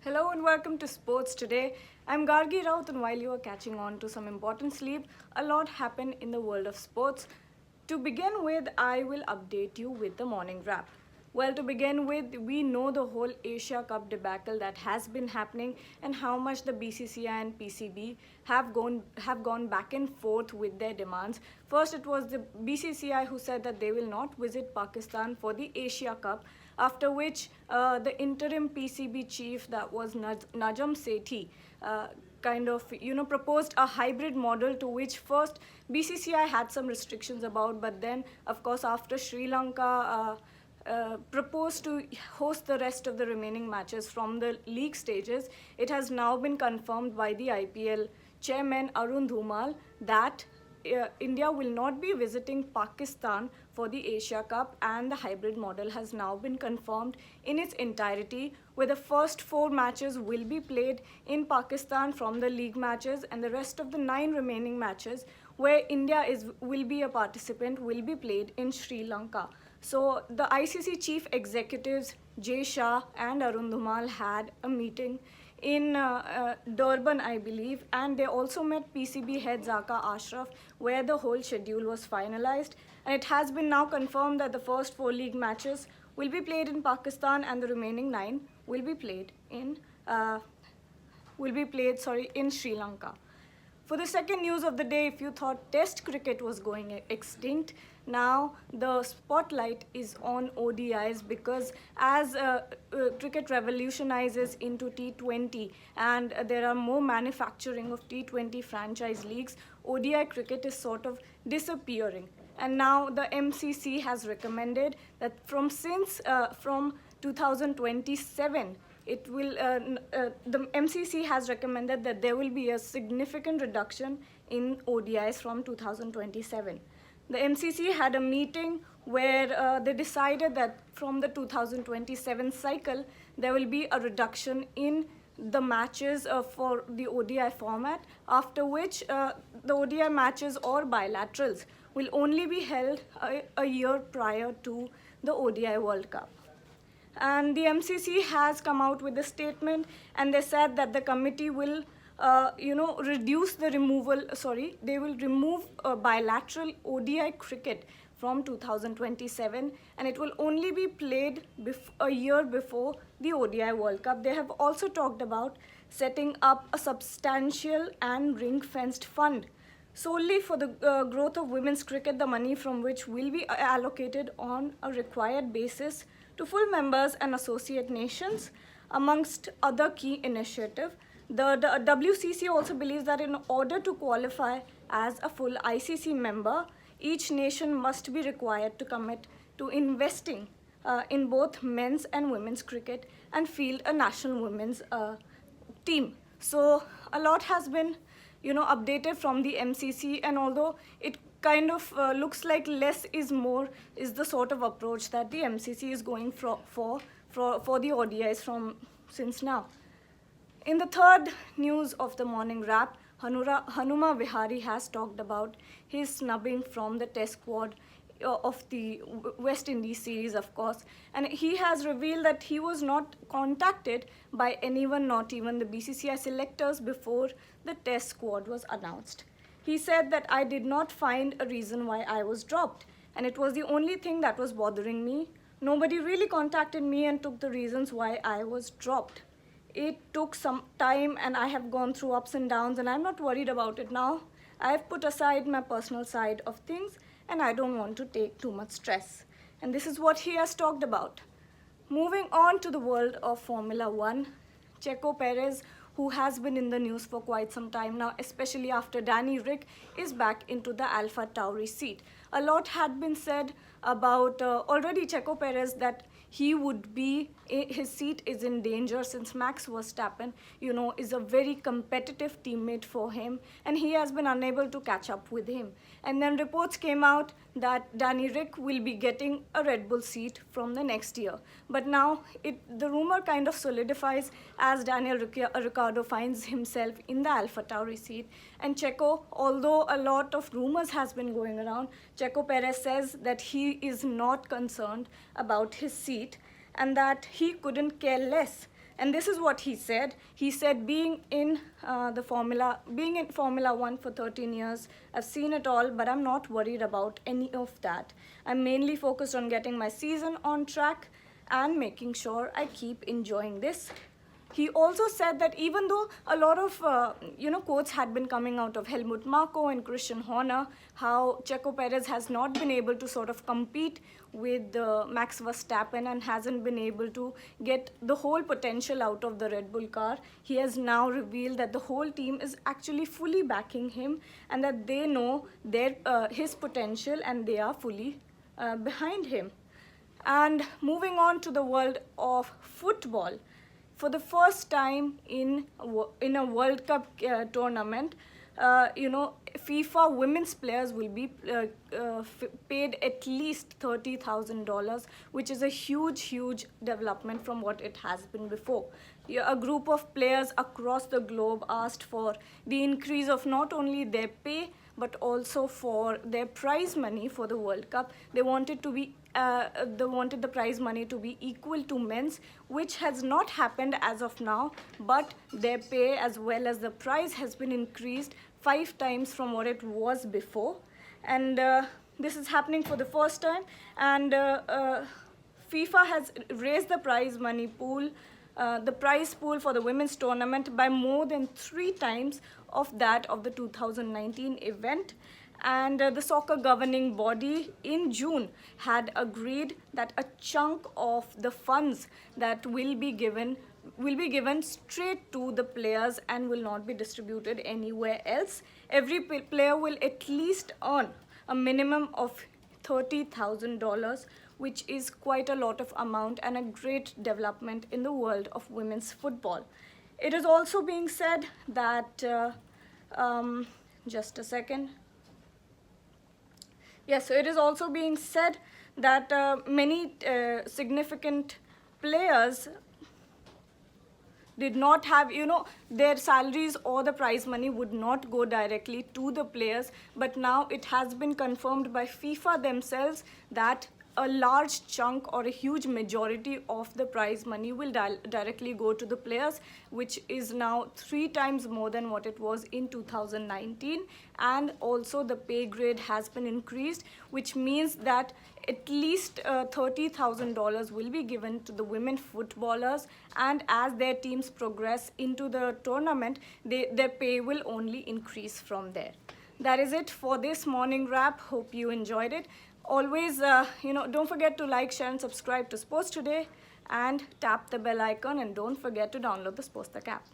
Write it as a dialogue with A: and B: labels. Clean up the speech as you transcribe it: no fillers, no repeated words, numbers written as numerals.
A: Hello and welcome to Sports Today. I'm Gargi Raut, and while you are catching on to some important sleep, a lot happened in the world of sports. To begin with, I will update you with the morning wrap. Well, to begin with, we know the whole Asia Cup debacle that has been happening and how much the BCCI and PCB have gone back and forth with their demands. First, it was the BCCI who said that they will not visit Pakistan for the Asia Cup, after which the interim PCB chief, that was Najam Sethi, proposed a hybrid model, to which first BCCI had some restrictions about, but then of course after Sri Lanka proposed to host the rest of the remaining matches from the league stages, it has now been confirmed by the IPL chairman Arun Dhumal that India will not be visiting Pakistan for the Asia Cup, and the hybrid model has now been confirmed in its entirety, where the first 4 matches will be played in Pakistan from the league matches, and the rest of the 9 remaining matches where India will be a participant will be played in Sri Lanka. So the ICC chief executives Jay Shah and Arun Dhumal had a meeting in Durban, I believe, and they also met PCB head Zaka Ashraf, where the whole schedule was finalized. And it has been now confirmed that the first 4 league matches will be played in Pakistan, and the remaining 9 will be played in Sri Lanka. For the second news of the day, if you thought Test cricket was going extinct, now the spotlight is on ODIs, because as cricket revolutionizes into T20 and there are more manufacturing of T20 franchise leagues, ODI cricket is sort of disappearing. And now the MCC has recommended that from 2027, the MCC has recommended that there will be a significant reduction in ODIs from 2027. The MCC had a meeting where they decided that from the 2027 cycle, there will be a reduction in the matches for the ODI format, after which the ODI matches or bilaterals will only be held a year prior to the ODI World Cup. And the MCC has come out with a statement, and they said that the committee will they will remove bilateral ODI cricket from 2027, and it will only be played a year before the ODI World Cup. They have also talked about setting up a substantial and ring-fenced fund solely for the growth of women's cricket, the money from which will be allocated on a required basis to full members and associate nations, amongst other key initiatives. The WCC also believes that in order to qualify as a full ICC member, each nation must be required to commit to investing in both men's and women's cricket and field a national women's team. So a lot has been updated from the MCC, and although it kind of looks like less is more is the sort of approach that the MCC is going for the ODIs since now. In the third news of the morning wrap, Hanuma Vihari has talked about his snubbing from the test squad of the West Indies series, of course, and he has revealed that he was not contacted by anyone, not even the BCCI selectors, before the test squad was announced. He said that I did not find a reason why I was dropped, and it was the only thing that was bothering me. Nobody really contacted me and took the reasons why I was dropped. It took some time, and I have gone through ups and downs, and I'm not worried about it now. I've put aside my personal side of things, and I don't want to take too much stress. And this is what he has talked about. Moving on to the world of Formula One, Checo Perez, who has been in the news for quite some time now, especially after Danny Rick is back into the Alpha Tauri seat. A lot had been said about already Checo Perez, that his seat is in danger, since Max Verstappen, is a very competitive teammate for him, and he has been unable to catch up with him. And then reports came out that Danny Rick will be getting a Red Bull seat from the next year. But now the rumor kind of solidifies as Daniel Ricciardo finds himself in the Alpha Tauri seat. And Checo, although a lot of rumors has been going around, Checo Perez says that he is not concerned about his seat, and that he couldn't care less And this is what he said. He said, being in Formula 1 for 13 years, I've seen it all, but I'm not worried about any of that. I'm mainly focused on getting my season on track and making sure I keep enjoying this. He also said that even though a lot of quotes had been coming out of Helmut Marko and Christian Horner, how Checo Perez has not been able to sort of compete with Max Verstappen and hasn't been able to get the whole potential out of the Red Bull car, he has now revealed that the whole team is actually fully backing him and that they know his potential and they are fully behind him. And moving on to the world of football, for the first time in a World Cup tournament, FIFA women's players will be paid at least $30,000, which is a huge development from what it has been before. A group of players across the globe asked for the increase of not only their pay but also for their prize money for the World Cup. They wanted the prize money to be equal to men's, which has not happened as of now, but their pay as well as the prize has been increased 5 times from what it was before. And this is happening for the first time, and FIFA has raised the prize money pool, the prize pool for the women's tournament by more than 3 times of that of the 2019 event. And the soccer governing body in June had agreed that a chunk of the funds that will be given straight to the players and will not be distributed anywhere else. Every player will at least earn a minimum of $30,000, which is quite a lot of amount and a great development in the world of women's football. It is also being said that, just a second. Yes, so it is also being said that many significant players did not have, their salaries or the prize money would not go directly to the players, but now it has been confirmed by FIFA themselves that a large chunk or a huge majority of the prize money will directly go to the players, which is now 3 times more than what it was in 2019. And also the pay grade has been increased, which means that at least $30,000 will be given to the women footballers, and as their teams progress into the tournament, their pay will only increase from there. That is it for this morning wrap. Hope you enjoyed it. Always, don't forget to like, share and subscribe to Sports Today and tap the bell icon, and don't forget to download the Sports Tech app.